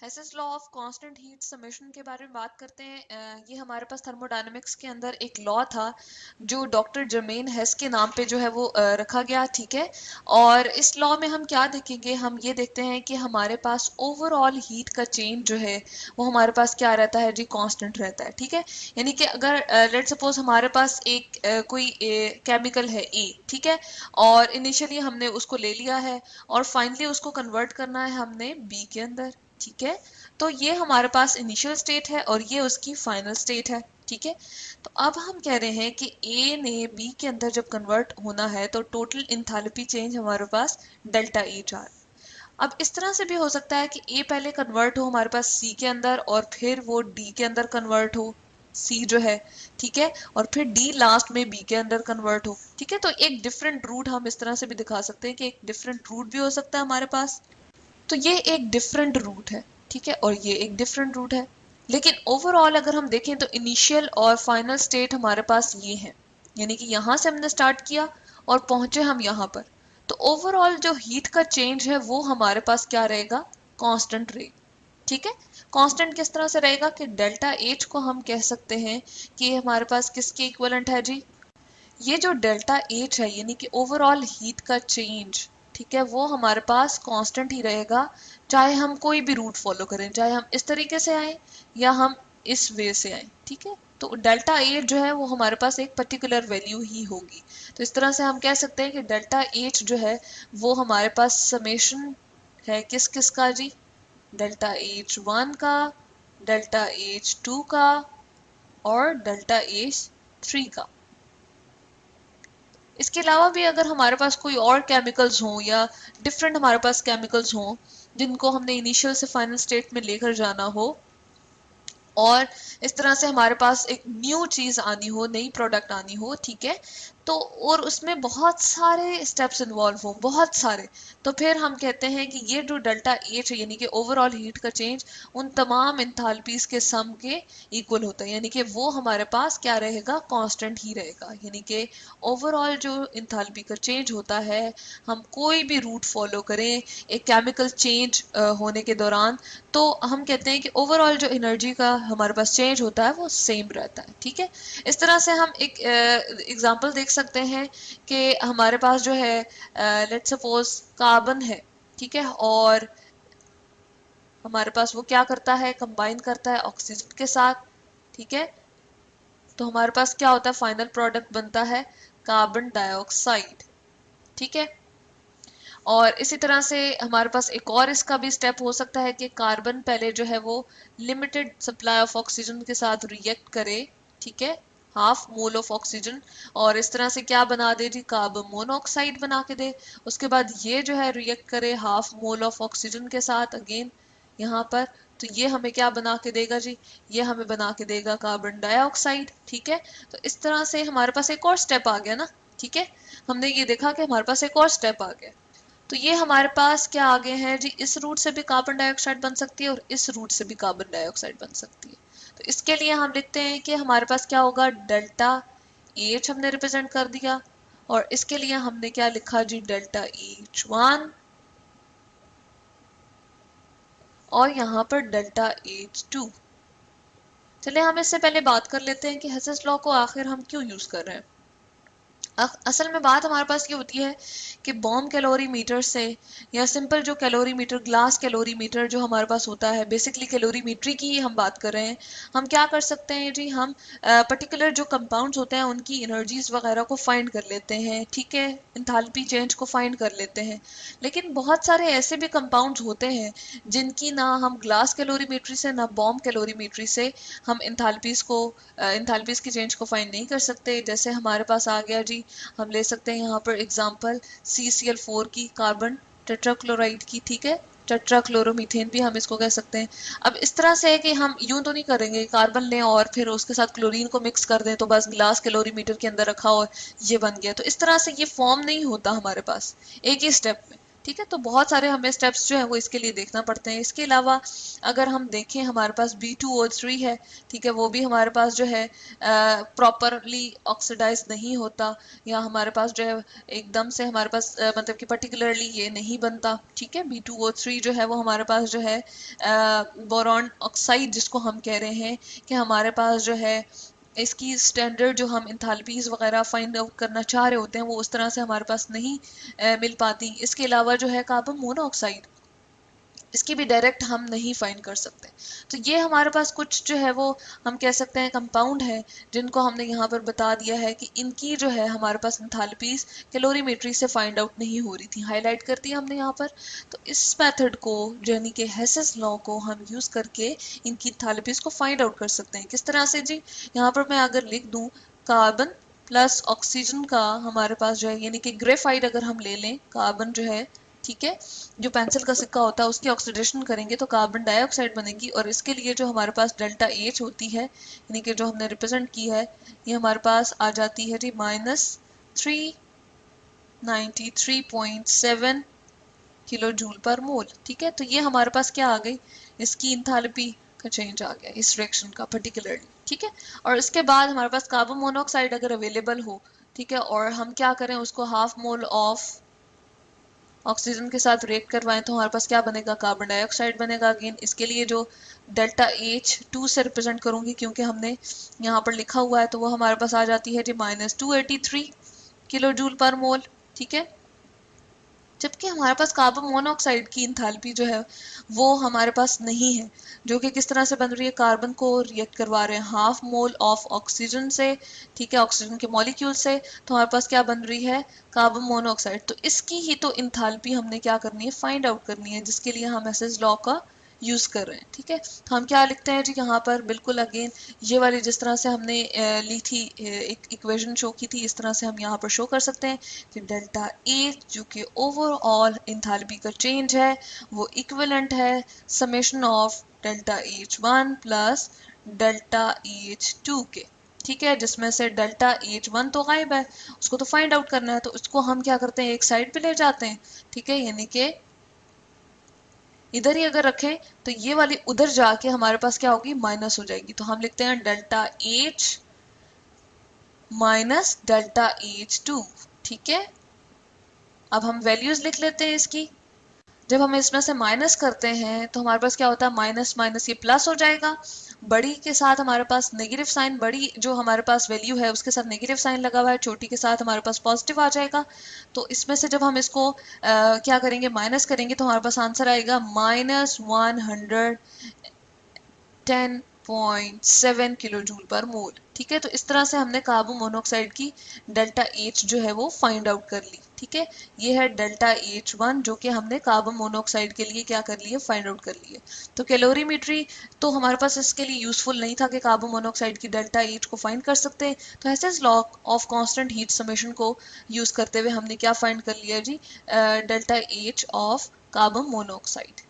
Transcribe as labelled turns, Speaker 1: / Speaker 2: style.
Speaker 1: Hess's law of constant heat summation के बारे में बात करते हैं। ये हमारे पास थर्मोडायनेमिक्स के अंदर एक लॉ था जो डॉक्टर जर्मेन हेस के नाम पे जो है वो रखा गया, ठीक है। और इस लॉ में हम क्या देखेंगे, हम ये देखते हैं कि हमारे पास ओवरऑल हीट का चेंज जो है वो हमारे पास क्या रहता है जी, कांस्टेंट रहता है, ठीक है। यानी कि अगर लेट सपोज हमारे पास एक कोई केमिकल है ए, ठीक है, और इनिशियली हमने उसको ले लिया है और फाइनली उसको कन्वर्ट करना है हमने बी के अंदर, ठीक है। तो ये हमारे पास इनिशियल स्टेट है और ये उसकी फाइनल स्टेट है, ठीक है। तो अब हम कह रहे हैं कि ए ने बी के अंदर जब कन्वर्ट होना है तो टोटल इंथैल्पी चेंज हमारे पास डेल्टा एच आर। अब इस तरह से भी हो सकता है कि ए पहले कन्वर्ट हो हमारे पास सी के अंदर और फिर वो डी के अंदर कन्वर्ट हो, सी जो है, ठीक है, और फिर डी लास्ट में बी के अंदर कन्वर्ट हो, ठीक है। तो एक डिफरेंट रूट हम इस तरह से भी दिखा सकते हैं कि एक डिफरेंट रूट भी हो सकता है हमारे पास। तो ये एक डिफरेंट रूट है, ठीक है, और ये एक डिफरेंट रूट है। लेकिन ओवरऑल अगर हम देखें तो इनिशियल और फाइनल स्टेट हमारे पास ये है, यानी कि यहां से हमने स्टार्ट किया और पहुंचे हम यहां पर। तो ओवरऑल जो हीट का चेंज है वो हमारे पास क्या रहेगा, कांस्टेंट रहेगा, ठीक है। कांस्टेंट किस तरह से रहेगा कि डेल्टा एच को हम कह सकते हैं कि हमारे पास किसके इक्विवेलेंट है जी, ये जो डेल्टा एच है यानी कि ओवरऑल हीट का चेंज, ठीक है, वो हमारे पास कांस्टेंट ही रहेगा, चाहे हम कोई भी रूट फॉलो करें, चाहे हम इस तरीके से आए या हम इस वे से आए, ठीक है। तो डेल्टा एच जो है वो हमारे पास एक पर्टिकुलर वैल्यू ही होगी। तो इस तरह से हम कह सकते हैं कि डेल्टा एच जो है वो हमारे पास समेशन है किस किस का जी, डेल्टा एच वन का, डेल्टा एच टू का और डेल्टा एच थ्री का। इसके अलावा भी अगर हमारे पास कोई और केमिकल्स हों या डिफरेंट हमारे पास केमिकल्स हों जिनको हमने इनिशियल से फाइनल स्टेट में लेकर जाना हो और इस तरह से हमारे पास एक न्यू चीज आनी हो, नई प्रोडक्ट आनी हो, ठीक है, तो और उसमें बहुत सारे स्टेप्स इन्वॉल्व हो, बहुत सारे, तो फिर हम कहते हैं कि ये जो डेल्टा एच है यानी कि ओवरऑल हीट का चेंज उन तमाम इंथैल्पीज के सम के इक्वल होता है, यानी कि वो हमारे पास क्या रहेगा, कांस्टेंट ही रहेगा। यानी कि ओवरऑल जो इंथैल्पी का चेंज होता है, हम कोई भी रूट फॉलो करें एक केमिकल चेंज होने के दौरान, तो हम कहते हैं कि ओवरऑल जो एनर्जी का हमारे पास चेंज होता है वो सेम रहता है, ठीक है। इस तरह से हम एक एग्जांपल देख सकते हैं कि हमारे पास जो है लेट सपोज कार्बन है, ठीक है, और हमारे पास वो क्या करता है, कंबाइन करता है ऑक्सीजन के साथ, ठीक है। तो हमारे पास क्या होता है, फाइनल प्रोडक्ट बनता है कार्बन डाइऑक्साइड, ठीक है। और इसी तरह से हमारे पास एक और इसका भी स्टेप हो सकता है कि कार्बन पहले जो है वो लिमिटेड सप्लाई ऑफ ऑक्सीजन के साथ रिएक्ट करे, ठीक है, हाफ मोल ऑफ ऑक्सीजन, और इस तरह से क्या बना दे जी, कार्बन मोनोऑक्साइड बना के दे। उसके बाद ये जो है रिएक्ट करे हाफ मोल ऑफ ऑक्सीजन के साथ अगेन यहाँ पर, तो ये हमें क्या बना के देगा जी, ये हमें बना के देगा कार्बन डाइऑक्साइड, ठीक है। तो इस तरह से हमारे पास एक और स्टेप आ गया ना, ठीक है। हमने ये देखा कि हमारे पास एक और स्टेप आ गया। तो ये हमारे पास क्या आगे है जी, इस रूट से भी कार्बन डाइऑक्साइड बन सकती है और इस रूट से भी कार्बन डाइऑक्साइड बन सकती है। तो इसके लिए हम लिखते हैं कि हमारे पास क्या होगा, डेल्टा एच हमने रिप्रेजेंट कर दिया और इसके लिए हमने क्या लिखा जी, डेल्टा एच वन और यहाँ पर डेल्टा एच टू। चलिए हम इससे पहले बात कर लेते हैं कि हेसेस लॉ को आखिर हम क्यों यूज कर रहे हैं। असल में बात हमारे पास ये होती है कि बॉम्ब कैलोरी मीटर से या सिंपल जो calorie meter, glass calorie meter जो हमारे पास होता है, बेसिकली कैलोरीमेट्री की ही हम बात कर रहे हैं। हम क्या कर सकते हैं जी, हम पर्टिकुलर जो कंपाउंड्स होते हैं उनकी एनर्जीज वगैरह को फाइंड कर लेते हैं, ठीक है, इंथैल्पी चेंज को फाइंड कर लेते हैं। लेकिन बहुत सारे ऐसे भी कंपाउंड्स होते हैं जिनकी ना हम ग्लास कैलोरीमेट्री से ना बॉम्ब कैलोरीमेट्री से हम इंथैल्पीज की चेंज को फाइंड नहीं कर सकते। जैसे हमारे पास आ गया जी, हम ले सकते हैं यहाँ पर एग्जांपल CCl4 की, कार्बन टेट्राक्लोराइड की, ठीक है, टेट्राक्लोरोमीथेन भी हम इसको कह सकते हैं। अब इस तरह से है कि हम यूं तो नहीं करेंगे कार्बन लें और फिर उसके साथ क्लोरीन को मिक्स कर दें तो बस ग्लास कैलोरीमीटर के अंदर रखा और ये बन गया, तो इस तरह से ये फॉर्म नहीं होता हमारे पास एक ही स्टेप में, ठीक है। तो बहुत सारे हमें स्टेप्स जो है वो इसके लिए देखना पड़ते हैं। इसके अलावा अगर हम देखें हमारे पास B2O3 है, ठीक है, वो भी हमारे पास जो है प्रॉपरली ऑक्सीडाइज नहीं होता, या हमारे पास जो है एकदम से हमारे पास मतलब कि पर्टिकुलरली ये नहीं बनता, ठीक है। B2O3 जो है वो हमारे पास जो है बोरॉन ऑक्साइड जिसको हम कह रहे हैं कि हमारे पास जो है इसकी स्टैंडर्ड जो हम इंथैल्पीज वगैरह फाइंड आउट करना चाह रहे होते हैं वो उस तरह से हमारे पास नहीं मिल पाती। इसके अलावा जो है कार्बन मोनोऑक्साइड, इसकी भी डायरेक्ट हम नहीं फाइंड कर सकते। तो ये हमारे पास कुछ जो है वो हम कह सकते हैं कंपाउंड है जिनको हमने यहाँ पर बता दिया है कि इनकी जो है हमारे पास एंथैल्पीज कैलोरीमेट्री से फाइंड आउट नहीं हो रही थी, हाईलाइट कर दी हमने यहाँ पर। तो इस मेथड को यानी कि हेसेस लॉ को हम यूज करके इनकी एंथैल्पीज को फाइंड आउट कर सकते हैं। किस तरह से जी, यहाँ पर मैं अगर लिख दूं कार्बन प्लस ऑक्सीजन का हमारे पास जो है यानी कि ग्रेफाइट अगर हम ले लें, कार्बन जो है, ठीक है, जो पेंसिल का सिक्का होता है उसकी ऑक्सीडेशन करेंगे तो कार्बन डाइऑक्साइड बनेगी, और इसके लिए जो हमारे पास डेल्टा एच होती है यानी कि जो हमने रिप्रेजेंट की है ये हमारे पास आ जाती है जी -393.7 किलो जूल पर मोल। ठीक है, तो ये हमारे पास क्या आ गई, इसकी इंथैल्पी का चेंज आ गया इस रिएक्शन का पर्टिकुलरली। ठीक है, और इसके बाद हमारे पास कार्बन मोनोऑक्साइड अगर अवेलेबल हो, ठीक है, और हम क्या करें उसको हाफ मोल ऑफ ऑक्सीजन के साथ रिएक्ट करवाएं तो हमारे पास क्या बनेगा, कार्बन डाइऑक्साइड बनेगा। अगेन इसके लिए जो डेल्टा एच 2 से रिप्रेजेंट करूंगी क्योंकि हमने यहाँ पर लिखा हुआ है, तो वो हमारे पास आ जाती है जी -283 किलो जूल पर मोल। ठीक है, जबकि हमारे पास कार्बन मोनोऑक्साइड की इंथैल्पी जो है वो हमारे पास नहीं है, जो कि किस तरह से बन रही है, कार्बन को रिएक्ट करवा रहे हैं हाफ मोल ऑफ ऑक्सीजन से, ठीक है, ऑक्सीजन के मॉलिक्यूल से, तो हमारे पास क्या बन रही है, कार्बन मोनोऑक्साइड। तो इसकी ही तो इंथैल्पी हमने क्या करनी है, फाइंड आउट करनी है, जिसके लिए हम हेसेस लॉ का यूज कर रहे हैं। ठीक है, तो हम क्या लिखते हैं जी यहाँ पर, बिल्कुल अगेन ये वाली जिस तरह से हमने ली थी एक इक्वेशन शो की थी, इस तरह से हम यहाँ पर शो कर सकते हैं कि डेल्टा ए जो कि ओवरऑल इंथैल्पी का चेंज है वो इक्विवेलेंट है summation of delta H one plus delta H two के। ठीक है, जिसमें से डेल्टा एच वन तो गायब है, उसको तो फाइंड आउट करना है, तो उसको हम क्या करते हैं, एक साइड पे ले जाते हैं। ठीक है, यानी कि इधर ही अगर रखें तो ये वाली उधर जाके हमारे पास क्या होगी, माइनस हो जाएगी। तो हम लिखते हैं delta H minus delta H two. ठीक है, अब हम वैल्यूज लिख लेते हैं इसकी। जब हम इसमें से माइनस करते हैं तो हमारे पास क्या होता है, माइनस माइनस ये प्लस हो जाएगा, बड़ी के साथ हमारे पास नेगेटिव साइन, बड़ी जो हमारे पास वैल्यू है उसके साथ नेगेटिव साइन लगा हुआ है, छोटी के साथ हमारे पास पॉजिटिव आ जाएगा। तो इसमें से जब हम इसको क्या करेंगे, माइनस करेंगे, तो हमारे पास आंसर आएगा -110.7 किलो जूल पर मोल। ठीक है, तो इस तरह से हमने कार्बन मोनोऑक्साइड की डेल्टा एच जो है वो फाइंड आउट कर ली। ठीक है, ये है डेल्टा एच वन जो कि हमने कार्बन मोनोऑक्साइड के लिए क्या कर लिए, फाइंड आउट कर लिए। तो कैलोरीमेट्री तो हमारे पास इसके लिए यूजफुल नहीं था कि कार्बन मोनोऑक्साइड की डेल्टा एच को फाइंड कर सकते। तो Hess's law of constant heat summation को यूज करते हुए हमने क्या फाइंड कर लिया जी, delta H of carbon monoxide.